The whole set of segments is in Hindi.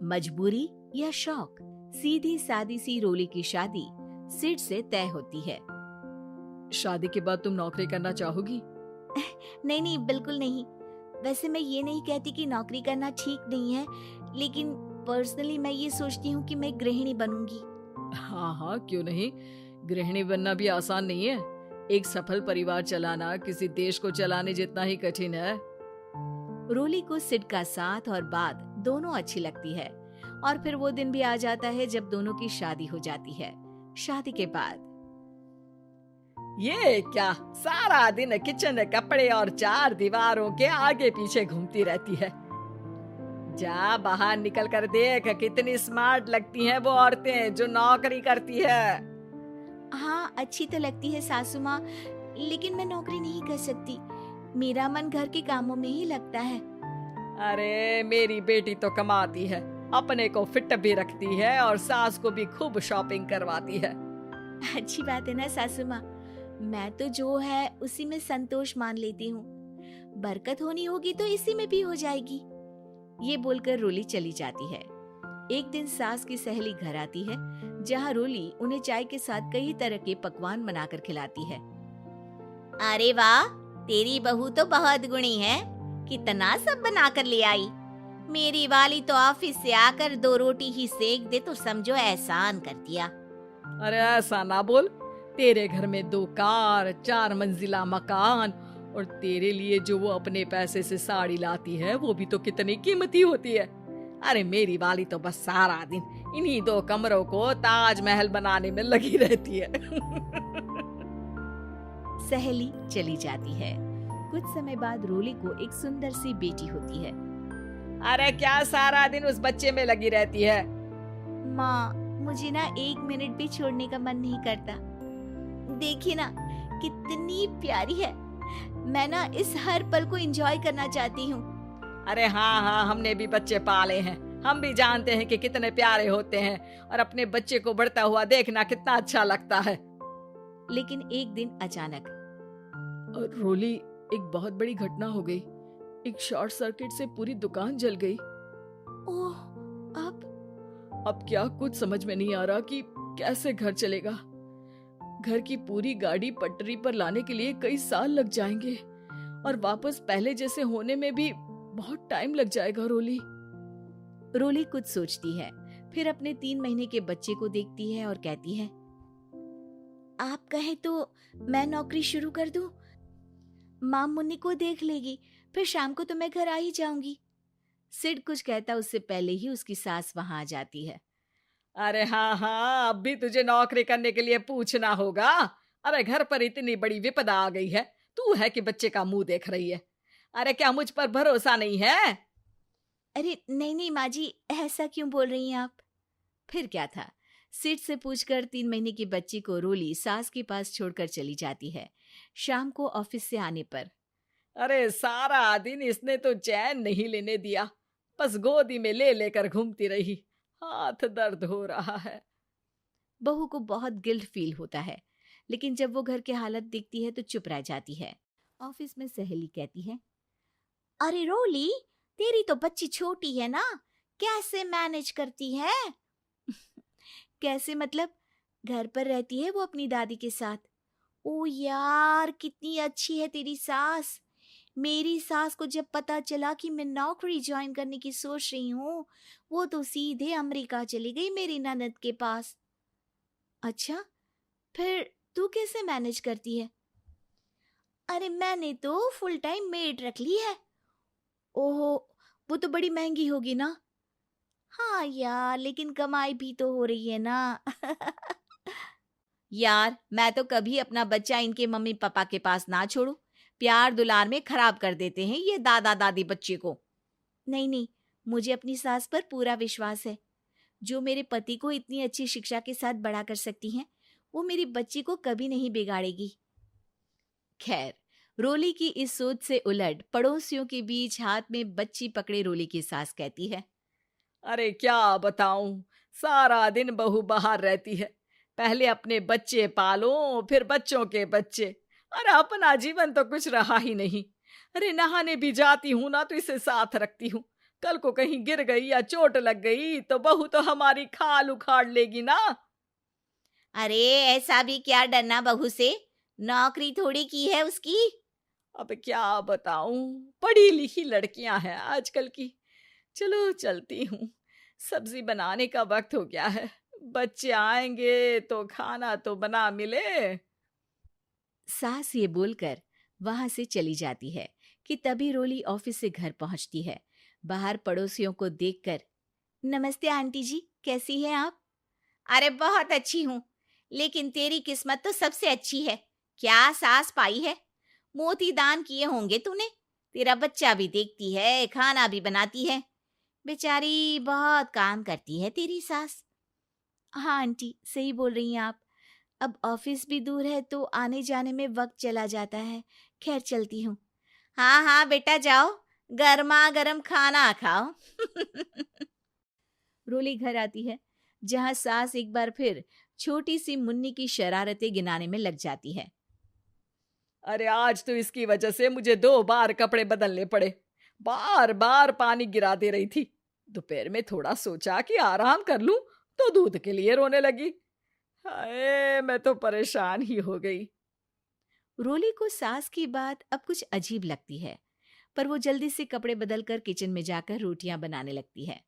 मजबूरी या शौक, सीधी सादी सी रोली की शादी सिड से तय होती है। शादी के बाद तुम नौकरी करना चाहोगी? नहीं नहीं, बिल्कुल नहीं। वैसे मैं ये नहीं कहती कि नौकरी करना ठीक नहीं है, लेकिन पर्सनली मैं ये सोचती हूँ कि मैं गृहिणी बनूंगी। हाँ हाँ, क्यों नहीं। गृहिणी बनना भी आसान नहीं है। एक सफल परिवार चलाना किसी देश को चलाने जितना ही कठिन है। रोली को सिड का साथ और बात दोनों अच्छी लगती है, और फिर वो दिन भी आ जाता है जब दोनों की शादी हो जाती है। शादी के बाद ये क्या, सारा दिन किचन कपड़े और चार दीवारों के आगे पीछे घूमती रहती है। जा बाहर निकल कर देख, कितनी स्मार्ट लगती हैं वो औरतें जो नौकरी करती है। हाँ, अच्छी तो लगती है सासू माँ, लेकिन मैं नौकरी नहीं कर सकती। मेरा मन घर के कामों में ही लगता है। अरे मेरी बेटी तो कमाती है, अपने को फिट भी रखती है और सास को भी खूब शॉपिंग करवाती है। अच्छी बात है ना सासू माँ, मैं तो जो है उसी में संतोष मान लेती हूँ। बरकत होनी होगी तो इसी में भी हो जाएगी। ये बोलकर रोली चली जाती है। एक दिन सास की सहेली घर आती है, जहाँ रोली उन्हें चाय के साथ कई तरह के पकवान बनाकर खिलाती है। अरे वाह, तेरी बहू तो बहुत गुणी है, कितना सब बनाकर ले आई। मेरी वाली तो ऑफिस से आकर 2 रोटी ही सेक दे तो समझो एहसान कर दिया। अरे ऐसा ना बोल, तेरे घर में 2 कार, 4 मंजिला मकान, और तेरे लिए जो वो अपने पैसे से साड़ी लाती है वो भी तो कितनी कीमती होती है। अरे मेरी वाली तो बस सारा दिन इन्हीं 2 कमरों को ताजमहल बनाने में लगी रहती है। सहेली चली जाती है। कुछ समय बाद रोली को एक सुंदर सी बेटी होती है। अरे क्या सारा दिन उस बच्चे में लगी रहती है? माँ, मुझे ना 1 मिनट भी छोड़ने का मन नहीं करता। देखिए ना, कितनी प्यारी है। मैं ना इस हर पल को एंजॉय करना चाहती हूँ। अरे हाँ हाँ, हमने भी बच्चे पाले हैं, हम भी जानते हैं कि कितने प्यारे होते हैं, और अपने बच्चे को बढ़ता हुआ देखना कितना अच्छा लगता है। लेकिन एक दिन अचानक और रोली, एक बहुत बड़ी घटना हो गई। एक शॉर्ट सर्किट से पूरी दुकान जल गई। ओह, अब क्या, कुछ समझ में नहीं आ रहा कि कैसे घर चलेगा। घर की पूरी गाड़ी पटरी पर लाने के लिए कई साल लग जाएंगे, और वापस पहले जैसे होने में भी बहुत टाइम लग जाएगा। रोली कुछ सोचती है, फिर अपने 3 महीने के बच्चे को देखती है और कहती है, आप कहे तो मैं नौकरी शुरू कर दूं? माँ मुन्नी को देख लेगी, फिर शाम को तो मैं घर आ ही जाऊंगी। सिड कुछ कहता उससे पहले ही उसकी सास वहां आ जाती है। अरे हाँ हाँ, अब भी तुझे नौकरी करने के लिए पूछना होगा। अरे घर पर इतनी बड़ी विपदा आ गई है, तू है कि बच्चे का मुंह देख रही है। अरे क्या मुझ पर भरोसा नहीं है? अरे नहीं नहीं माँ जी, ऐसा क्यों बोल रही हैं आप? फिर क्या था, सिड से पूछकर 3 महीने की बच्ची को रोली सास के पास छोड़कर चली जाती है। शाम को ऑफिस से आने पर अरे सारा दिन इसने तो चैन नहीं लेने दिया, बस गोदी में ले लेकर घूमती रही। हाथ दर्द हो रहा है। बहू को बहुत गिल्ट फील होता है, लेकिन जब वो घर की हालत देखती है तो चुप रह जाती है। ऑफिस में सहेली कहती है, अरे रोली, तेरी तो बच्ची छोटी है ना, कैसे मैनेज करती है? कैसे मतलब? घर पर रहती है वो अपनी दादी के साथ। ओ यार, कितनी अच्छी है तेरी सास। मेरी सास को जब पता चला कि मैं नौकरी ज्वाइन करने की सोच रही हूँ, वो तो सीधे अमेरिका चली गई मेरी ननद के पास। अच्छा, फिर तू कैसे मैनेज करती है? अरे मैंने तो फुल टाइम मेड रख ली है। ओहो, वो तो बड़ी महंगी होगी ना? हाँ यार, लेकिन कमाई भी तो हो रही है ना। यार, मैं तो कभी अपना बच्चा इनके मम्मी पापा के पास ना छोड़ू। प्यार दुलार में खराब कर देते हैं ये दादा दादी बच्चे को। नहीं नहीं, मुझे अपनी सास पर पूरा विश्वास है। जो मेरे पति को इतनी अच्छी शिक्षा के साथ बड़ा कर सकती हैं, वो मेरी बच्ची को कभी नहीं बिगाड़ेगी। खैर, रोली की इस सोच से उलट पड़ोसियों के बीच हाथ में बच्ची पकड़े रोली की सास कहती है, अरे क्या बताऊं, सारा दिन बहू बाहर रहती है। पहले अपने बच्चे पालो, फिर बच्चों के बच्चे। अरे अपना जीवन तो कुछ रहा ही नहीं। अरे नहाने भी जाती हूँ ना तो इसे साथ रखती हूँ, कल को कहीं गिर गई या चोट लग गई तो बहू तो हमारी खाल उखाड़ लेगी ना। अरे ऐसा भी क्या डरना बहू से, नौकरी थोड़ी की है उसकी। अब क्या बताऊं, पढ़ी लिखी लड़कियां हैं आजकल की। चलो चलती हूँ, सब्जी बनाने का वक्त हो गया है। बच्चे आएंगे तो खाना तो बना मिले। सास ये बोलकर वहां से चली जाती है कि तभी रोली ऑफिस से घर पहुंचती है। बाहर पड़ोसियों को देखकर, नमस्ते आंटी जी, कैसी हैं आप? अरे बहुत अच्छी हूँ, लेकिन तेरी किस्मत तो सबसे अच्छी है। क्या सास पाई है, मोती दान किए होंगे तूने। तेरा बच्चा भी देखती है, खाना भी बनाती है। बेचारी बहुत काम करती है तेरी सास। हाँ आंटी, सही बोल रही हैं आप। अब ऑफिस भी दूर है तो आने जाने में वक्त चला जाता है। खैर चलती हूँ। हाँ हाँ बेटा जाओ, गर्मा गर्म खाना खाओ। रोली घर आती है, जहां सास एक बार फिर छोटी सी मुन्नी की शरारतें गिनाने में लग जाती है। अरे आज तो इसकी वजह से मुझे 2 बार कपड़े बदलने पड़े। बार बार पानी गिरा दे रही थी। दोपहर में थोड़ा सोचा कि आराम कर लूं तो दूध के लिए रोने लगी। हाय, मैं तो परेशान ही हो गई। रोली को सास की बात अब कुछ अजीब लगती है, पर वो जल्दी से कपड़े बदलकर किचन में जाकर रोटियां बनाने लगती है।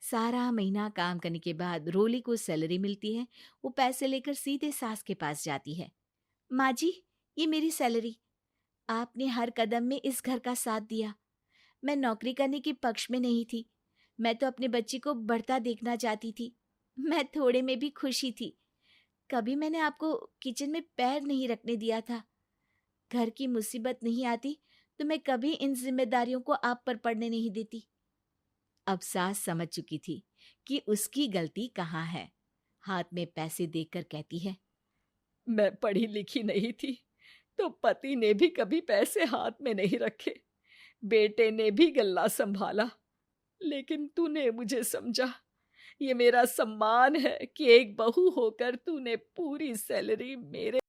सारा महीना काम करने के बाद रोली को सैलरी मिलती है। वो पैसे लेकर सीधे सास के पास जाती है। माँ जी, ये मेरी सैलरी। आपने हर कदम में इस घर का साथ दिया। मैं नौकरी करने के पक्ष में नहीं थी। मैं तो अपने बच्चे को बढ़ता देखना चाहती थी। मैं थोड़े में भी खुशी थी। कभी मैंने आपको किचन में पैर नहीं रखने दिया था। घर की मुसीबत नहीं आती तो मैं कभी इन जिम्मेदारियों को आप पर पड़ने नहीं देती। अब सास समझ चुकी थी कि उसकी गलती कहाँ है। हाथ में पैसे देखकर कहती है, मैं पढ़ी लिखी नहीं थी तो पति ने भी कभी पैसे हाथ में नहीं रखे। बेटे ने भी गल्ला संभाला, लेकिन तूने मुझे समझा। ये मेरा सम्मान है कि एक बहू होकर तूने पूरी सैलरी मेरे